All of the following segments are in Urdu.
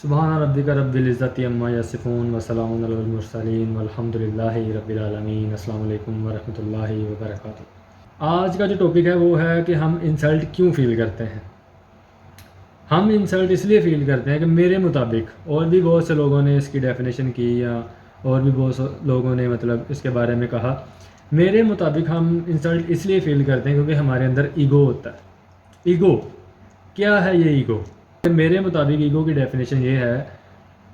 سبحان ربک رب العزت عما یصفون وسلام علی المرسلین والحمد للہ رب العالمین۔ السلام علیکم ورحمۃ اللہ وبرکاتہ۔ آج کا جو ٹاپک ہے وہ ہے کہ ہم انسلٹ کیوں فیل کرتے ہیں۔ ہم انسلٹ اس لیے فیل کرتے ہیں کہ میرے مطابق، اور بھی بہت سے لوگوں نے اس کی ڈیفینیشن کی یا اور بھی بہت سے لوگوں نے اس کے بارے میں کہا، میرے مطابق ہم انسلٹ اس لیے فیل کرتے ہیں کیونکہ ہمارے اندر ایگو ہوتا ہے۔ ایگو کیا ہے؟ یہ ایگو، میرے مطابق ایگو کی ڈیفینیشن یہ ہے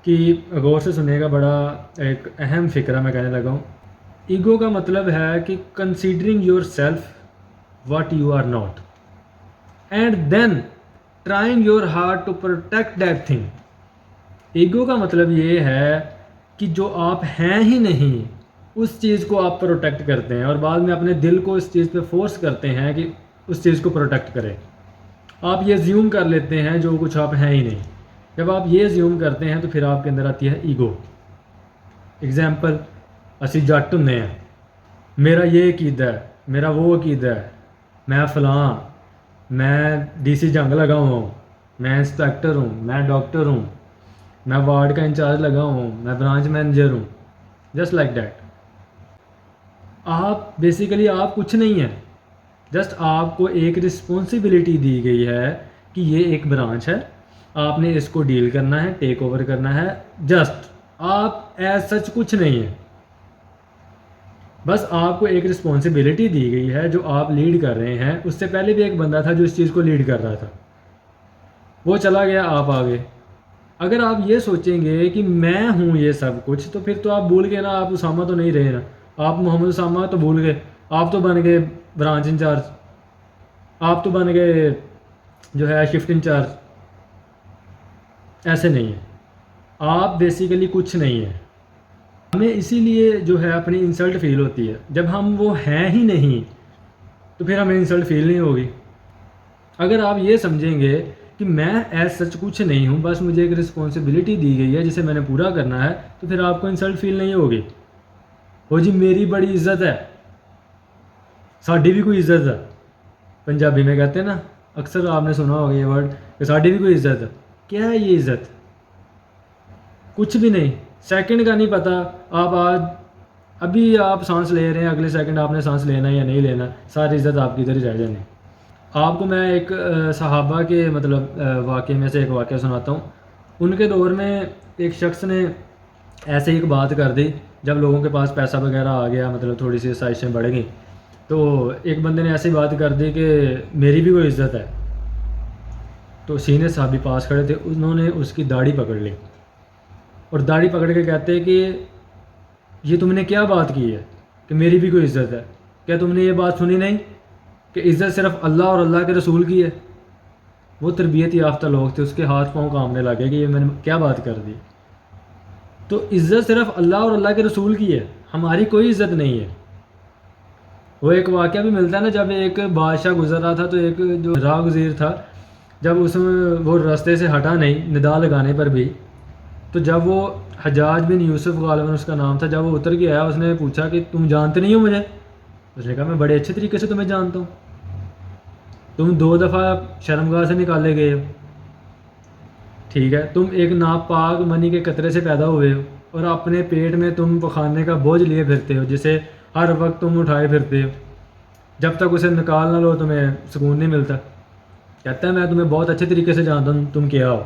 کہ غور سے سننے کا، بڑا ایک اہم فکرہ میں کہنے لگا ہوں۔ ایگو کا مطلب ہے کہ considering yourself what you are not and then trying your heart to protect that thing. Ego کا مطلب یہ ہے کہ جو آپ ہیں ہی نہیں اس چیز کو آپ پروٹیکٹ کرتے ہیں، اور بعد میں اپنے دل کو اس چیز پہ فورس کرتے ہیں کہ اس چیز کو پروٹیکٹ کریں۔ آپ یہ زیوم کر لیتے ہیں جو کچھ آپ ہیں ہی نہیں۔ جب آپ یہ زیوم کرتے ہیں تو پھر آپ کے اندر آتی ہے ایگو۔ اگزامپل، اسی جٹ ہونے ہیں، میرا یہ عقیدہ ہے، میرا وہ عقیدہ ہے، میں فلاں، میں ڈی سی جنگ لگا ہوا ہوں، میں انسپیکٹر ہوں، میں ڈاکٹر ہوں، میں وارڈ کا انچارج لگا ہوں، میں برانچ مینیجر ہوں، جسٹ لائک دیٹ۔ آپ بیسیکلی آپ کچھ نہیں ہیں، جسٹ آپ کو ایک رسپانسبلٹی دی گئی ہے کہ یہ ایک برانچ ہے، آپ نے اس کو ڈیل کرنا ہے، ٹیک اوور کرنا ہے۔ جسٹ آپ ایز سچ کچھ نہیں ہیں، بس آپ کو ایک رسپانسبلٹی دی گئی ہے جو آپ لیڈ کر رہے ہیں۔ اس سے پہلے بھی ایک بندہ تھا جو اس چیز کو لیڈ کر رہا تھا، وہ چلا گیا، آپ آ گئے۔ اگر آپ یہ سوچیں گے کہ میں ہوں یہ سب کچھ، تو پھر تو آپ بھول گئے نا، آپ اسامہ تو نہیں رہے نا، آپ محمد اسامہ تو بھول گئے، آپ تو بن گئے برانچ انچارج، آپ تو بن گئے جو ہے شفٹ انچارج۔ ایسے نہیں ہے، آپ بیسیکلی کچھ نہیں ہیں۔ ہمیں اسی لیے جو ہے اپنی انسلٹ فیل ہوتی ہے۔ جب ہم وہ ہیں ہی نہیں تو پھر ہمیں انسلٹ فیل نہیں ہوگی۔ اگر آپ یہ سمجھیں گے کہ میں ایز سچ کچھ نہیں ہوں، بس مجھے ایک رسپانسبلٹی دی گئی ہے جسے میں نے پورا کرنا ہے، تو پھر آپ کو انسلٹ فیل نہیں ہوگی۔ وہ جی میری بڑی عزت ہے، ساڈی بھی کوئی عزت ہے، پنجابی میں کہتے ہیں نا، اکثر آپ نے سنا ہوگا یہ ورڈ کہ ساڈی بھی کوئی عزت ہے۔ کیا ہے یہ عزت؟ کچھ بھی نہیں، سیکنڈ کا نہیں پتہ۔ آپ ابھی آپ سانس لے رہے ہیں، اگلے سیکنڈ آپ نے سانس لینا یا نہیں لینا، ساری عزت آپ کی ادھر ہی رہ جانی۔ آپ کو میں ایک صحابہ کے واقعے میں سے ایک واقعہ سناتا ہوں۔ ان کے دور میں ایک شخص نے ایسے ہی ایک بات کر دی، جب لوگوں کے پاس پیسہ وغیرہ آ گیا، تھوڑی سی سائشیں بڑھ گئیں، تو ایک بندے نے ایسی بات کر دی کہ میری بھی کوئی عزت ہے۔ تو سینئر صحابی پاس کھڑے تھے، انہوں نے اس کی داڑھی پکڑ لی اور داڑھی پکڑ کے کہتے کہ یہ تم نے کیا بات کی ہے کہ میری بھی کوئی عزت ہے؟ کیا تم نے یہ بات سنی نہیں کہ عزت صرف اللہ اور اللہ کے رسول کی ہے؟ وہ تربیت یافتہ لوگ تھے، اس کے ہاتھ پاؤں کانپنے لگے کہ یہ میں نے کیا بات کر دی۔ تو عزت صرف اللہ اور اللہ کے رسول کی ہے، ہماری کوئی عزت نہیں ہے۔ وہ ایک واقعہ بھی ملتا ہے نا، جب ایک بادشاہ گزر رہا تھا تو ایک جو راہ گزیر تھا، جب اس میں وہ راستے سے ہٹا نہیں ندا لگانے پر بھی، تو جب وہ حجاج بن یوسف غالباً اس کا نام تھا، جب وہ اتر کے آیا، اس نے پوچھا کہ تم جانتے نہیں ہو مجھے؟ اس نے کہا میں بڑے اچھے طریقے سے تمہیں جانتا ہوں، تم 2 دفعہ شرمگاہ سے نکالے گئے ہو، ٹھیک ہے، تم ایک ناپاک منی کے قطرے سے پیدا ہوئے ہو، اور اپنے پیٹ میں تم پخانے کا بوجھ لیے پھرتے ہو جسے ہر وقت تم اٹھائے پھرتے ہو، جب تک اسے نکال نہ لو تمہیں سکون نہیں ملتا۔ کہتا ہے میں تمہیں بہت اچھے طریقے سے جانتا ہوں تم کیا ہو۔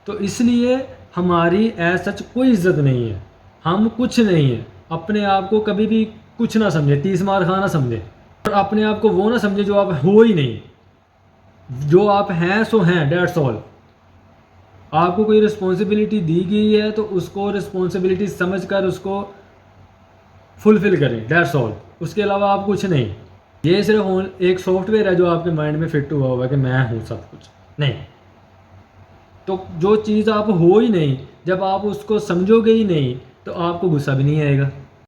تو اس لیے ہماری ایز سچ کوئی عزت نہیں ہے، ہم کچھ نہیں ہیں۔ اپنے آپ کو کبھی بھی کچھ نہ سمجھے، 30 مار خاں نہ سمجھے، اور اپنے آپ کو وہ نہ سمجھے جو آپ ہو ہی نہیں۔ جو آپ ہیں سو ہیں، دیٹس آل۔ آپ کو کوئی رسپانسبلٹی دی گئی ہے تو اس کو رسپانسبلٹی سمجھ کر اس کو فلفل کریں، دیٹس آل۔ اس کے علاوہ آپ کچھ نہیں۔ یہ صرف ایک سافٹ ویئر ہے جو آپ کے مائنڈ میں فٹ ہوا ہوا ہے کہ میں ہوں سب کچھ، نہیں۔ تو جو چیز آپ ہو ہی نہیں، جب آپ اس کو سمجھو گے ہی نہیں تو آپ کو غصہ بھی نہیں آئے گا۔